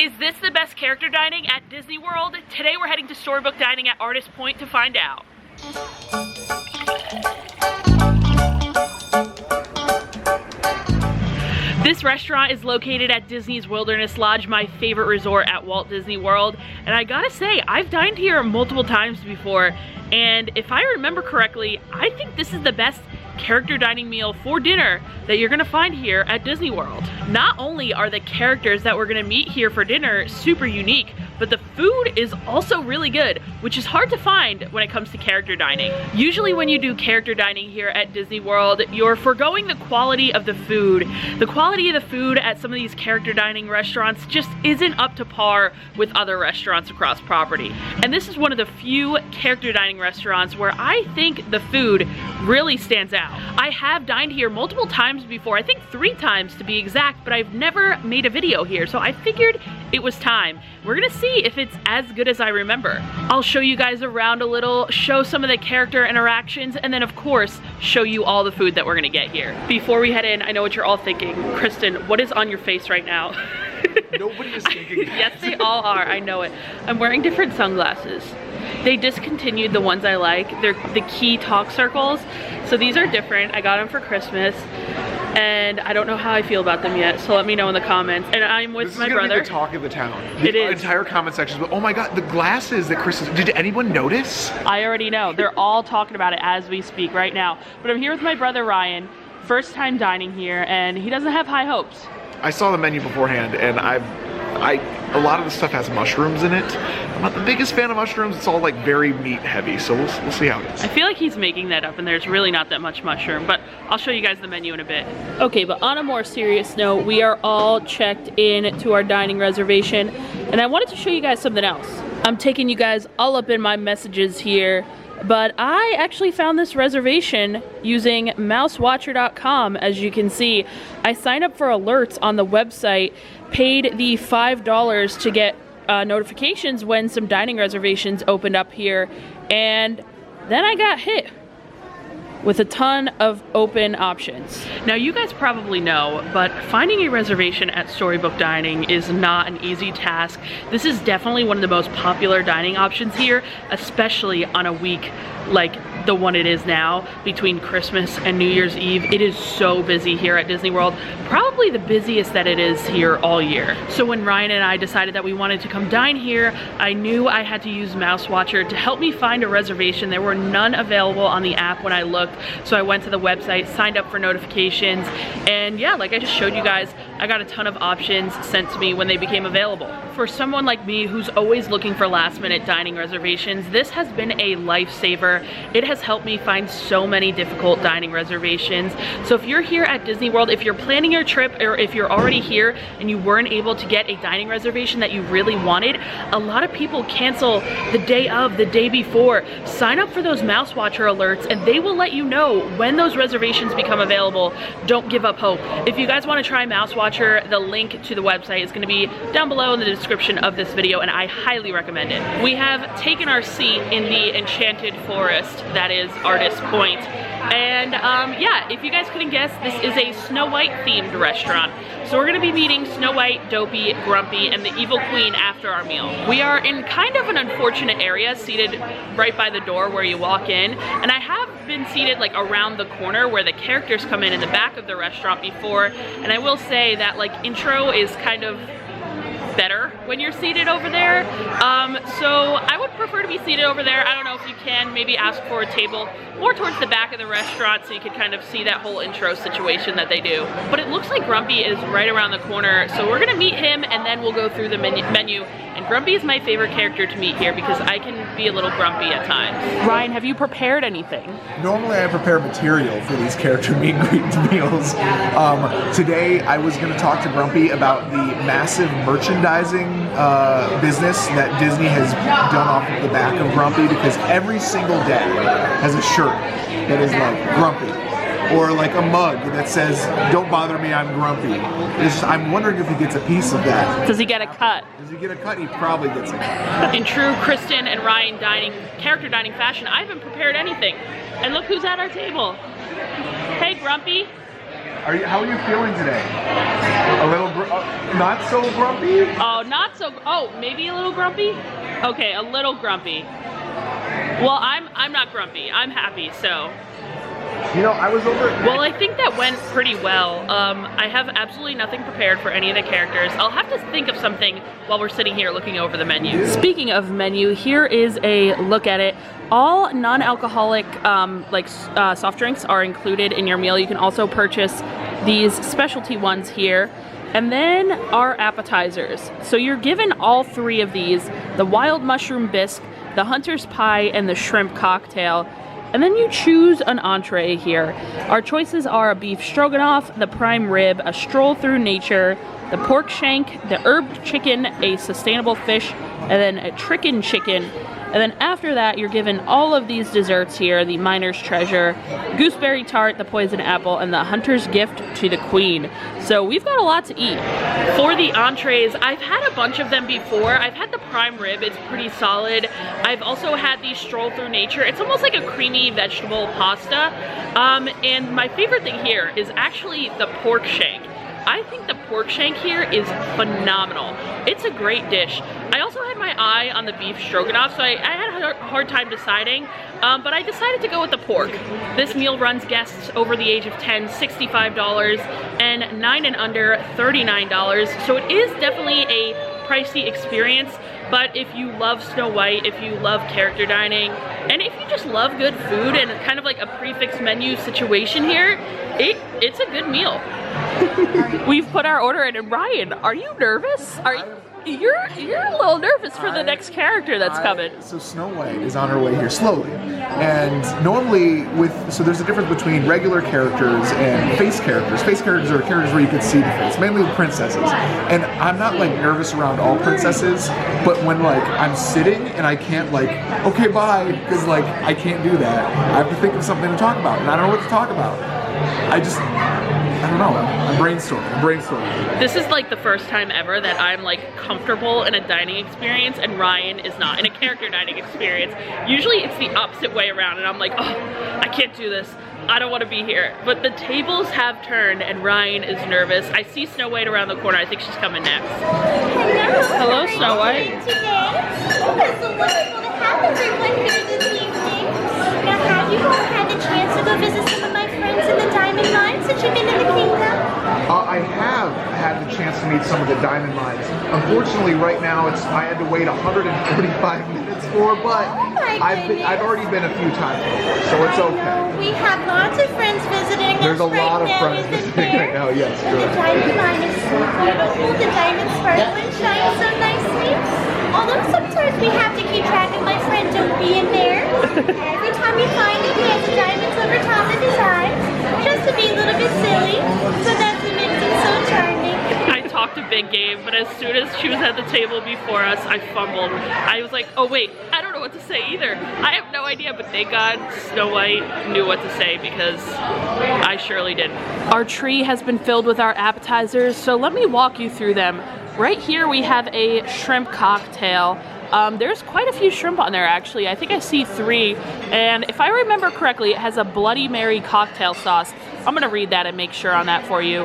Is this the best character dining at Disney World? Today we're heading to Storybook Dining at Artist Point to find out. This restaurant is located at Disney's Wilderness Lodge, my favorite resort at Walt Disney World. And I gotta say, I've dined here multiple times before, and if I remember correctly, I think this is the best character dining meal for dinner that you're gonna find here at Disney World. Not only are the characters that we're gonna meet here for dinner super unique, but the food is also really good, which is hard to find when it comes to character dining. Usually when you do character dining here at Disney World, you're foregoing the quality of the food. The quality of the food at some of these character dining restaurants just isn't up to par with other restaurants across property. And this is one of the few character dining restaurants where I think the food really stands out. I have dined here multiple times before, I think 3 times to be exact, but I've never made a video here, so I figured it was time. We're gonna see if it's as good as I remember. I'll show you guys around a little, show some of the character interactions, and then of course, show you all the food that we're gonna get here. Before we head in, I know what you're all thinking. Kristen, what is on your face right now? Nobody is thinking that. Yes, they all are, I know it. I'm wearing different sunglasses. They discontinued the ones I like. They're the key talk circles. So these are different. I got them for Christmas. And I don't know how I feel about them yet, so let me know in the comments. And I'm with my brother. This is gonna be the talk of the town. It is. Entire comment section. But oh my god, the glasses that Chris, did anyone notice? I already know. They're all talking about it as we speak right now. But I'm here with my brother Ryan. First time dining here, and he doesn't have high hopes. I saw the menu beforehand, and a lot of the stuff has mushrooms in it. I'm not the biggest fan of mushrooms. It's all like very meat heavy, so we'll see how it is. I feel like he's making that up and there's really not that much mushroom, but I'll show you guys the menu in a bit. Okay, but on a more serious note, we are all checked in to our dining reservation, and I wanted to show you guys something else. I'm taking you guys all up in my messages here, but I actually found this reservation using MouseWatcher.com. As you can see, I signed up for alerts on the website, paid the $5 to get notifications when some dining reservations opened up here, and then I got hit with a ton of open options. Now you guys probably know, but finding a reservation at Storybook Dining is not an easy task. This is definitely one of the most popular dining options here, especially on a week like the one it is now, between Christmas and New Year's Eve. It is so busy here at Disney World, probably the busiest that it is here all year. So when Ryan and I decided that we wanted to come dine here, I knew I had to use MouseWatcher to help me find a reservation. There were none available on the app when I looked, so I went to the website, signed up for notifications, and yeah, like I just showed you guys, I got a ton of options sent to me when they became available. For someone like me who's always looking for last-minute dining reservations, this has been a lifesaver. It has helped me find so many difficult dining reservations. So if you're here at Disney World, if you're planning your trip, or if you're already here and you weren't able to get a dining reservation that you really wanted, a lot of people cancel the day of, the day before. Sign up for those MouseWatcher alerts and they will let you know when those reservations become available. Don't give up hope. If you guys want to try MouseWatcher, the link to the website is going to be down below in the description of this video, and I highly recommend it. We have taken our seat in the enchanted forest that is Artist Point. And yeah, if you guys couldn't guess, this is a Snow White themed restaurant. So we're gonna be meeting Snow White, Dopey, Grumpy, and the Evil Queen after our meal. We are in kind of an unfortunate area, seated right by the door where you walk in. And I have been seated like around the corner where the characters come in the back of the restaurant before. And I will say that like intro is kind of better when you're seated over there. So I would prefer to be seated over there. I don't know if you can maybe ask for a table more towards the back of the restaurant so you could kind of see that whole intro situation that they do. But it looks like Grumpy is right around the corner, so we're gonna meet him and then we'll go through the menu. And Grumpy is my favorite character to meet here because I can be a little grumpy at times. Ryan, have you prepared anything? Normally I prepare material for these character meet and greet meals. Today I was going to talk to Grumpy about the massive merchandising business that Disney has done off of the back of Grumpy, because every single day has a shirt that is like Grumpy, or like a mug that says, "Don't bother me, I'm grumpy." I'm wondering if he gets a piece of that. Does he get a cut? Does he get a cut? He probably gets a cut. In true Kristen and Ryan character dining fashion, I haven't prepared anything. And look who's at our table. Hey, Grumpy. How are you feeling today? A little, not so grumpy? Oh, not so. Oh, maybe a little grumpy. Okay, a little grumpy. Well, I'm not grumpy. I'm happy. So. You know, I was over. Well, I think that went pretty well. I have absolutely nothing prepared for any of the characters. I'll have to think of something while we're sitting here looking over the menu. Speaking of menu, here is a look at it. All non-alcoholic soft drinks are included in your meal. You can also purchase these specialty ones here. And then our appetizers. So you're given all three of these, the wild mushroom bisque, the hunter's pie, and the shrimp cocktail. And then you choose an entree here. Our choices are a beef stroganoff, the prime rib, a stroll through nature, the pork shank, the herbed chicken, a sustainable fish, and then a chicken chicken. And then after that, you're given all of these desserts here, the miner's treasure, gooseberry tart, the poison apple, and the hunter's gift to the queen. So we've got a lot to eat. For the entrees, I've had a bunch of them before. I've had the prime rib, it's pretty solid. I've also had the stroll through nature. It's almost like a creamy vegetable pasta. And my favorite thing here is actually the pork shank. I think the pork shank here is phenomenal. It's a great dish. I also had my eye on the beef stroganoff, so I had a hard time deciding, but I decided to go with the pork. This meal runs guests over the age of 10, $65, and 9 and under, $39. So it is definitely a pricey experience, but if you love Snow White, if you love character dining, and if you just love good food and kind of like a prefix menu situation here, it's a good meal. We've put our order in, and Ryan, are you nervous? You're a little nervous for the next character that's coming. So Snow White is on her way here slowly, and normally so there's a difference between regular characters and face characters. Face characters are characters where you can see the face, mainly with princesses. And I'm not like nervous around all princesses, but when like I'm sitting and I can't like, okay, bye, because like I can't do that. I have to think of something to talk about, and I don't know what to talk about. I don't know. I'm brainstorming. This is like the first time ever that I'm like comfortable in a dining experience and Ryan is not, in a character dining experience. Usually it's the opposite way around and I'm like, oh, I can't do this. I don't want to be here. But the tables have turned and Ryan is nervous. I see Snow White around the corner. I think she's coming next. Hello. Hello, Snow White. Today. Oh, it's so wonderful to have everyone here this evening. Now, have you all had the chance to go visit some of my friends in the diamond mines since you've been in the kingdom? I have had the chance to meet some of the diamond mines. Unfortunately, right now I had to wait 145 minutes for, but I've already been a few times before, so it's okay. We have lots of friends visiting There's us a lot of right now, friends isn't visiting there? right now, yes, And the correct. diamond mine is so beautiful. The diamonds sparkle and shine so nicely. Although sometimes we have to keep track of my friend Dopey in there. Every time we find him, he has the diamonds over top of his eyes, just to be a little bit silly. So that's what makes him so charming. I talked a big game, but as soon as she was at the table before us, I fumbled. I was like, oh wait, I don't know what to say either. I have no idea, but thank God Snow White knew what to say because I surely didn't. Our tree has been filled with our appetizers, so let me walk you through them. Right here we have a shrimp cocktail. There's quite a few shrimp on there actually. I think I see 3, and if I remember correctly, it has a Bloody Mary cocktail sauce. I'm gonna read that and make sure on that for you.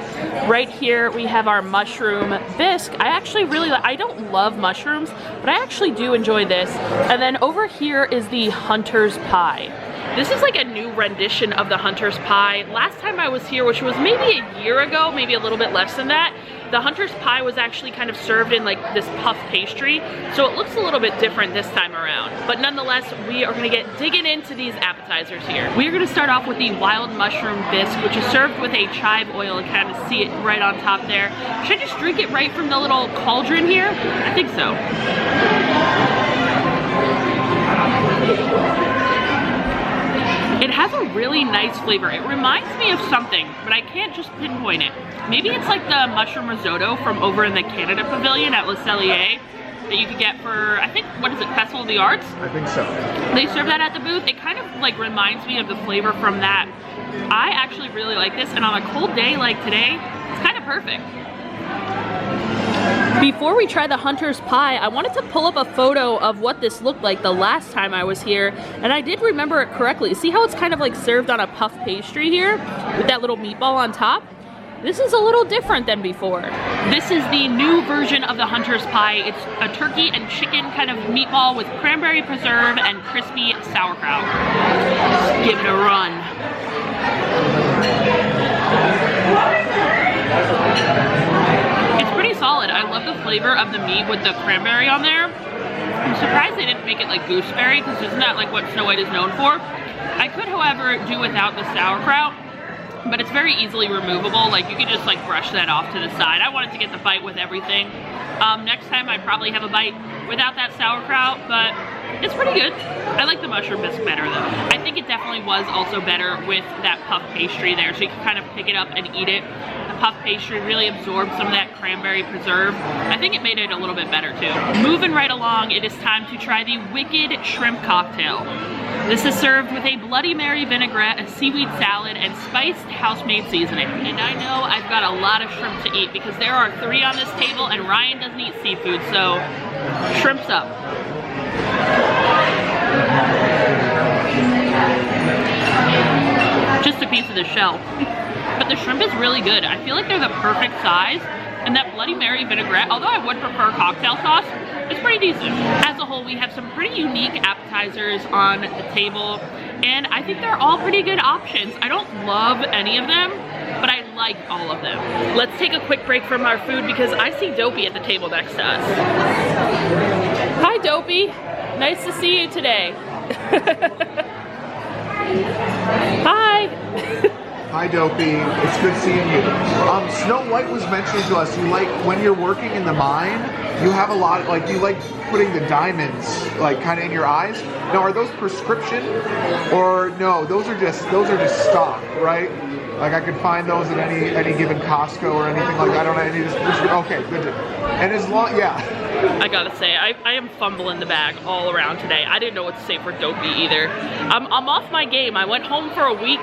Right here we have our mushroom bisque. I actually really I don't love mushrooms, but I actually do enjoy this. And then over here is the hunter's pie. This is like a new rendition of the hunter's pie. Last time I was here, which was maybe a year ago, maybe a little bit less than that, the hunter's pie was actually kind of served in like this puff pastry, so it looks a little bit different this time around. But nonetheless, we are gonna get digging into these appetizers here. We are gonna start off with the wild mushroom bisque, which is served with a chive oil. You kind of see it right on top there. Should I just drink it right from the little cauldron here? I think so. It has a really nice flavor. It reminds me of something, but I can't just pinpoint it. Maybe it's like the mushroom risotto from over in the Canada Pavilion at Le Cellier that you could get for, I think, what is it, Festival of the Arts? I think so. They serve that at the booth. It kind of like reminds me of the flavor from that. I actually really like this, and on a cold day like today, it's kind of perfect. Before we try the hunter's pie, I wanted to pull up a photo of what this looked like the last time I was here, and I did remember it correctly. See how it's kind of like served on a puff pastry here with that little meatball on top? this is a little different than before. This is the new version of the Hunter's Pie. It's a turkey and chicken kind of meatball with cranberry preserve and crispy sauerkraut. Give it a run. It's pretty solid. I love the flavor of the meat with the cranberry on there. I'm surprised they didn't make it like gooseberry, because isn't that like what Snow White is known for? I could, however, do without the sauerkraut, but it's very easily removable. Like, you can just like brush that off to the side. I wanted to get the bite with everything. Next time I probably have a bite without that sauerkraut, but it's pretty good. I like the mushroom bisque better though. I think it definitely was also better with that puff pastry there, so you can kind of pick it up and eat it. The puff pastry really absorbed some of that cranberry preserve. I think it made it a little bit better too. Moving right along, it is time to try the Wicked Shrimp Cocktail. This is served with a Bloody Mary vinaigrette, a seaweed salad, and spiced house-made seasoning. And I know I've got a lot of shrimp to eat because there are 3 on this table and Ryan doesn't eat seafood, so shrimp's up. Just a piece of the shell. But the shrimp is really good. I feel like they're the perfect size. And that Bloody Mary vinaigrette, although I would prefer cocktail sauce, it's pretty decent. As a whole, we have some pretty unique appetizers on the table, and I think they're all pretty good options. I don't love any of them, but I like all of them. Let's take a quick break from our food because I see Dopey at the table next to us. Hi, Dopey. Nice to see you today. Hi. Hi, Dopey. It's good seeing you. Snow White was mentioning to us, you like, when you're working in the mine, you have a lot, like, you like putting the diamonds, like, kind of in your eyes. Now, are those prescription? Or, no, those are just stock, right? Like, I could find those at any given Costco or anything like that. I don't know any of this. Okay, good. And as long, yeah. I gotta say, I am fumbling the bag all around today. I didn't know what to say for Dopey either. I'm off my game. I went home for a week,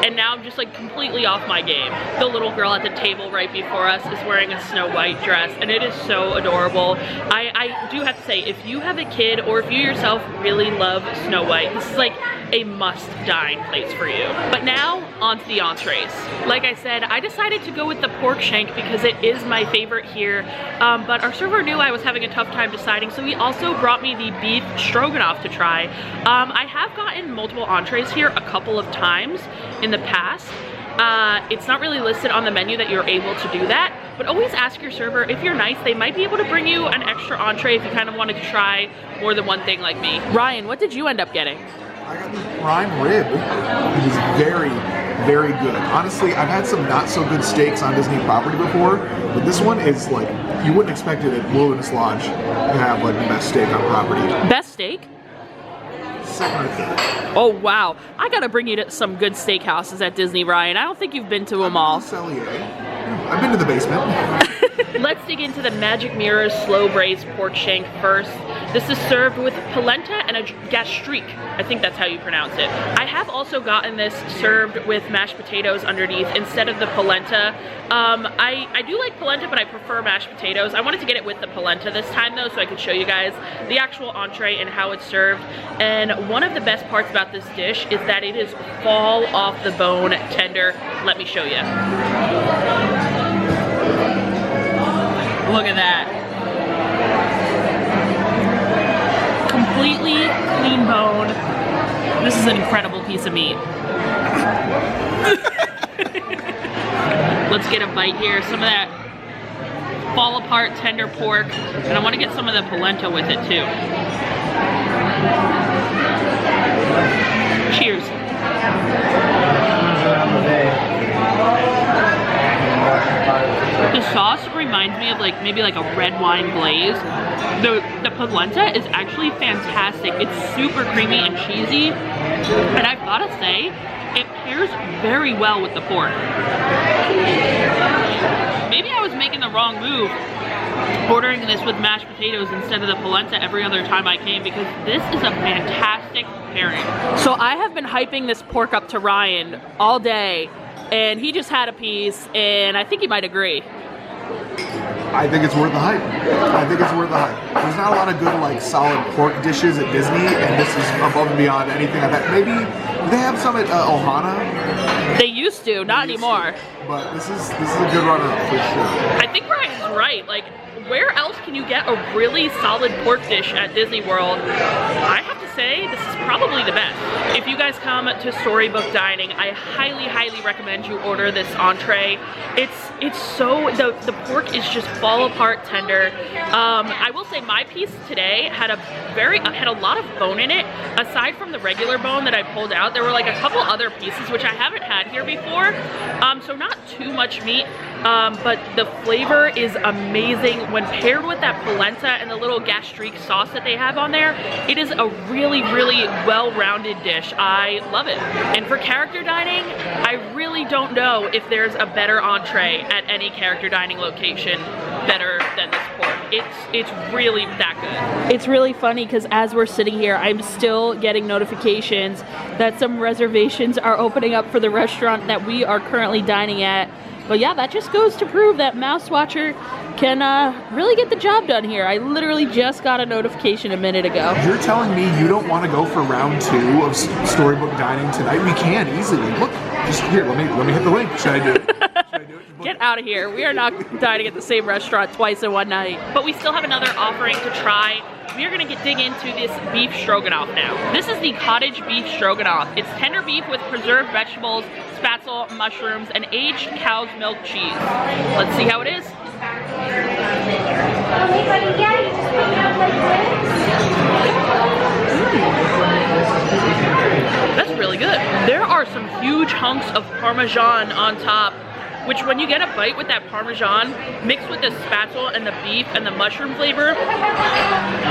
and now I'm just like completely off my game. The little girl at the table right before us is wearing a Snow White dress, and it is so adorable. I do have to say, if you have a kid or if you yourself really love Snow White, this is like a must-dine place for you. But now, on to the entrees. Like I said, I decided to go with the pork shank because it is my favorite here, but our server knew I was having a tough time deciding, so he also brought me the beef stroganoff to try. I have gotten multiple entrees here a couple of times in the past. It's not really listed on the menu that you're able to do that, but always ask your server. If you're nice, they might be able to bring you an extra entree if you kind of wanted to try more than one thing like me. Ryan, what did you end up getting? I got the prime rib. It is very, very good. Honestly, I've had some not so good steaks on Disney property before, but this one is like, you wouldn't expect it at Wilderness Lodge to have like the best steak on property. Best steak? Second or third. Oh wow, I gotta bring you to some good steakhouses at Disney, Ryan. I don't think you've been to them all. I've been to the basement. Let's dig into the Magic Mirror's slow braised pork shank first. This is served with polenta and a gastrique. I think that's how you pronounce it. I have also gotten this served with mashed potatoes underneath instead of the polenta. I do like polenta, but I prefer mashed potatoes. I wanted to get it with the polenta this time though, so I could show you guys the actual entree and how it's served. And one of the best parts about this dish is that it is fall off the bone tender. Let me show you. Look at that. Completely clean bone. This is an incredible piece of meat. Let's get a bite here. Some of that fall apart tender pork. And I want to get some of the polenta with it too. Cheers. The sauce reminds me of like maybe like a red wine glaze. The polenta is actually fantastic. It's super creamy and cheesy, and I've got to say, it pairs very well with the pork. Maybe I was making the wrong move ordering this with mashed potatoes instead of the polenta every other time I came, because this is a fantastic pairing. So I have been hyping this pork up to Ryan all day, and he just had a piece, and I think he might agree. I think it's worth the hype. I think it's worth the hype. There's not a lot of good, like, solid pork dishes at Disney, and this is above and beyond anything I've had. They have some at Ohana, They used to, not anymore. but this is a good runner-up for sure. I think Ryan's right. Like, where else can you get a really solid pork dish at Disney World? I have to say, this is probably the best. If you guys come to Storybook Dining, I highly, highly recommend you order this entree. It's so, the pork is just fall apart tender. I will say my piece today had a lot of bone in it. Aside from the regular bone that I pulled out, there were like a couple other pieces which I haven't had here before. So not too much meat, but the flavor is amazing. When paired with that polenta and the little gastrique sauce that they have on there, it is a really, really well-rounded dish. I love it. And for character dining, I really don't know if there's a better entree at any character dining location better than this pork. It's really that good. It's really funny because as we're sitting here, I'm still getting notifications that some reservations are opening up for the restaurant that we are currently dining at. But yeah, that just goes to prove that MouseWatcher can really get the job done here. I literally just got a notification a minute ago. You're telling me you don't want to go for round 2 of Storybook Dining tonight? We can easily. Look, just here, let me hit the link. Should I do it? Get out of here. We are not dining at the same restaurant twice in one night. But we still have another offering to try. We are gonna dig into this beef stroganoff now. This is the cottage beef stroganoff. It's tender beef with preserved vegetables, spatzel, mushrooms, and aged cow's milk cheese. Let's see how it is. That's really good. There are some huge hunks of Parmesan on top, which when you get a bite with that Parmesan mixed with the spatzel and the beef and the mushroom flavor,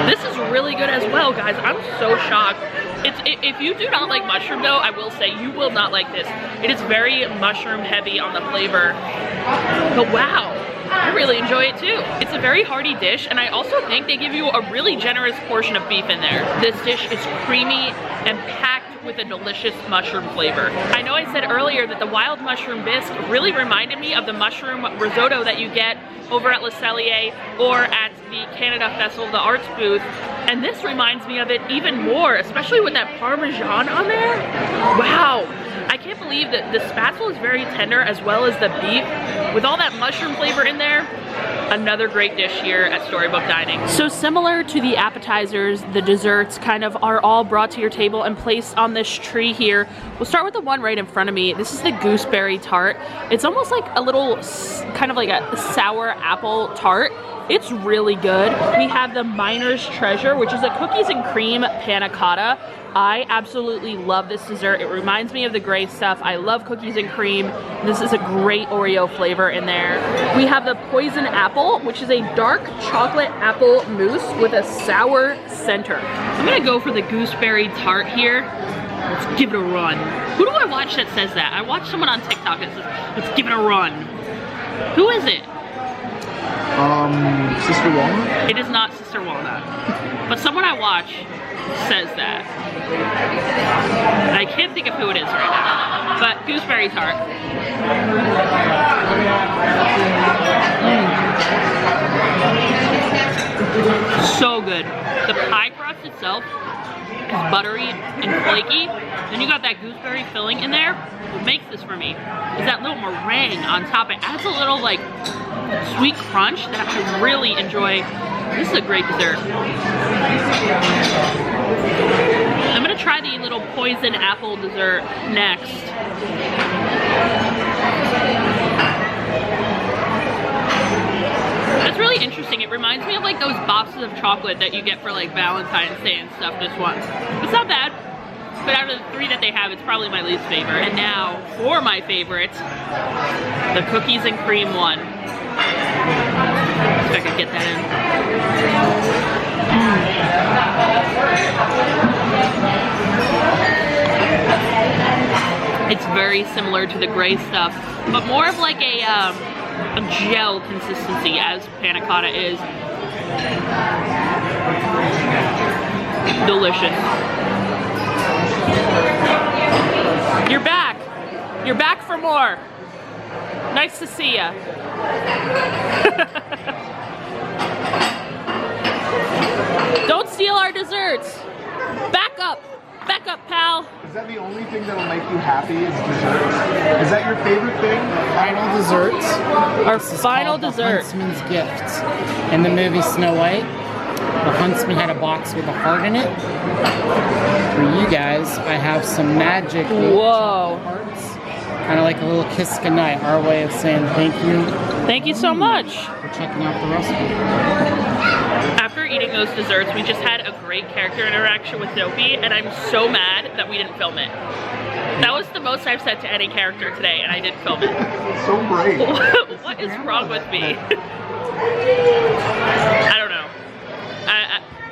this is really good as well, guys. I'm so shocked. If you do not like mushroom though, I will say you will not like this. It is very mushroom heavy on the flavor, but wow, I really enjoy it too. It's a very hearty dish, and I also think they give you a really generous portion of beef in there. This dish is creamy and packed with a delicious mushroom flavor. I know I said earlier that the wild mushroom bisque really reminded me of the mushroom risotto that you get over at Le Cellier or at the Canada Festival of the Arts booth, and this reminds me of it even more, especially with that Parmesan on there. Wow, I can't believe that the spatzel is very tender as well as the beef. With all that mushroom flavor in there, another great dish here at Storybook Dining. So similar to the appetizers, the desserts kind of are all brought to your table and placed on this tree here. We'll start with the one right in front of me. This is the gooseberry tart. It's almost like a little, kind of like a sour apple tart. It's really good. We have the Miner's Treasure, which is a cookies and cream panna cotta. I absolutely love this dessert. It reminds me of the gray stuff. I love cookies and cream. This is a great Oreo flavor in there. We have the Poison Apple, which is a dark chocolate apple mousse with a sour center. I'm gonna go for the gooseberry tart here. Let's give it a run. Who do I watch that says that? I watched someone on TikTok that says, let's give it a run. Who is it? Sister Walnut? It is not Sister Walnut. But someone I watch says that. I can't think of who it is right now. But gooseberry tart. So good. The pie crust itself is buttery and flaky. Then you got that gooseberry filling in there. What makes this for me is that little meringue on top. It adds a little like sweet crunch that I really enjoy. This is a great dessert. I'm gonna try the little poison apple dessert next. That's really interesting. It reminds me of like those boxes of chocolate that you get for like Valentine's Day and stuff, this one. It's not bad, but out of the 3 that they have, it's probably my least favorite. And now, for my favorite, the cookies and cream one. If I could get that in. It's very similar to the gray stuff, but more of like a gel consistency as panna cotta is. Delicious. You're back. You're back for more. Nice to see ya. Don't steal our desserts. Back up. Back up, pal. Is that the only thing that'll make you happy is desserts? Is that your favorite thing? Final desserts. Our This is final called dessert. The Huntsman's Gift. In the movie Snow White, the huntsman had a box with a heart in it. For you guys, I have some magic Whoa. hearts. Kind of like a little kiss goodnight, our way of saying thank you Thank you so much. for checking out the recipe. After eating those desserts, we just had a great character interaction with Dopey, and I'm so mad that we didn't film it. That was the most I've said to any character today, and I didn't film it. So brave. What is wrong with me? I don't know.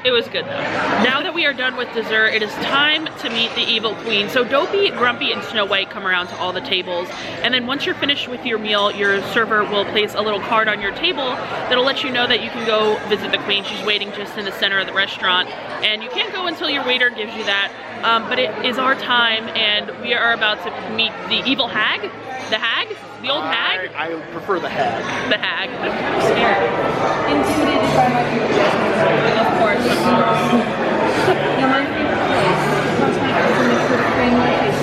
It was good though. Now that we are done with dessert, it is time to meet the evil queen. So Dopey, Grumpy, and Snow White come around to all the tables, and then once you're finished with your meal, your server will place a little card on your table that'll let you know that you can go visit the queen. She's waiting just in the center of the restaurant, and you can't go until your waiter gives you that. But it is our time, and we are about to meet the evil hag. The hag? The old hag? I prefer the hag. The hag. I'm kind of scared. Intimidated by my favorite. Of course. Now my favorite place, across my eyes and make sure to frame my face.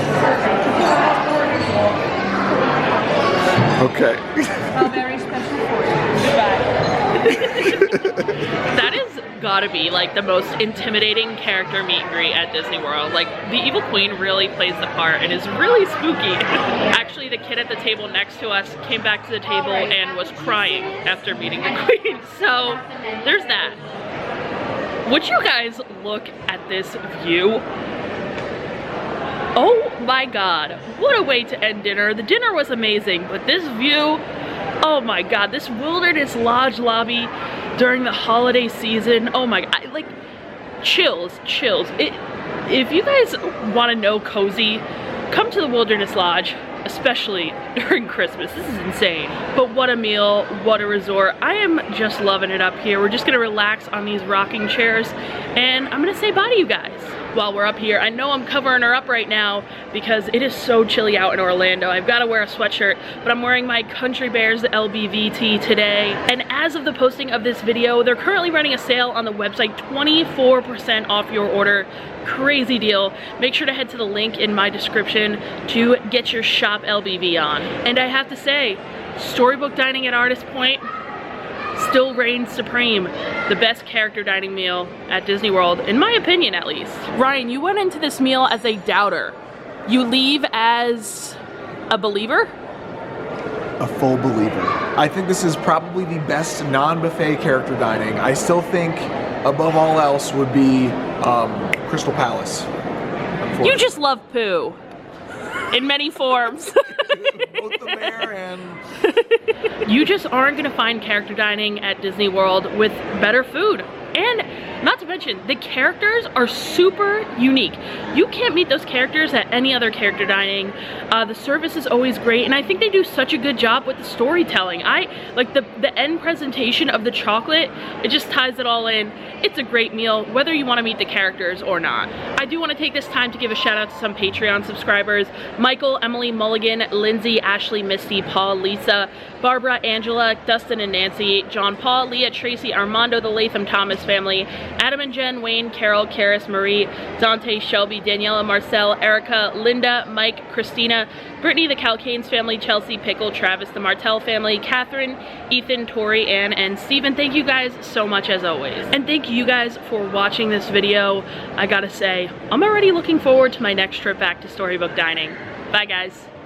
Okay. How very special for you. That is gotta be like the most intimidating character meet and greet at Disney World. Like the evil queen really plays the part and is really spooky. Actually, the kid at the table next to us came back to the table and was crying after meeting the queen. So there's that. Would you guys look at this view? Oh my god, what a way to end dinner. The dinner was amazing, but this view, oh my god, this Wilderness Lodge lobby during the holiday season, oh my god, like chills. If you guys want to know cozy, come to the Wilderness Lodge, especially during Christmas. This is insane. But what a meal, what a resort. I am just loving it up here. We're just gonna relax on these rocking chairs, and I'm gonna say bye to you guys while we're up here. I know I'm covering her up right now because it is so chilly out in Orlando. I've got to wear a sweatshirt, but I'm wearing my Country Bears LBVT today. And as of the posting of this video, they're currently running a sale on the website, 24% off your order. Crazy deal. Make sure to head to the link in my description to get your Shop LBV on. And I have to say, Storybook Dining at Artist Point still reigns supreme. The best character dining meal at Disney World, in my opinion at least. Ryan, you went into this meal as a doubter. You leave as a believer? A full believer. I think this is probably the best non-buffet character dining. I still think above all else would be Crystal Palace. You just love poo. In many forms. Both the bear and... You just aren't gonna find character dining at Disney World with better food. And not to mention, the characters are super unique. You can't meet those characters at any other character dining. The service is always great, and I think they do such a good job with the storytelling. I like the end presentation of the chocolate, it just ties it all in. It's a great meal, whether you want to meet the characters or not. I do want to take this time to give a shout out to some Patreon subscribers: Michael, Emily, Mulligan, Lindsay, Ashley, Misty, Paul, Lisa, Barbara, Angela, Dustin and Nancy, John Paul, Leah, Tracy, Armando, the Latham Thomas family, Adam and Jen, Wayne, Carol, Karis, Marie, Dante, Shelby, Daniela, Marcel, Erica, Linda, Mike, Christina, Brittany, the Calcanes family, Chelsea, Pickle, Travis, the Martell family, Catherine, Ethan, Tori, Ann, and Steven. Thank you guys so much as always. And thank you guys for watching this video. I gotta say, I'm already looking forward to my next trip back to Storybook Dining. Bye guys.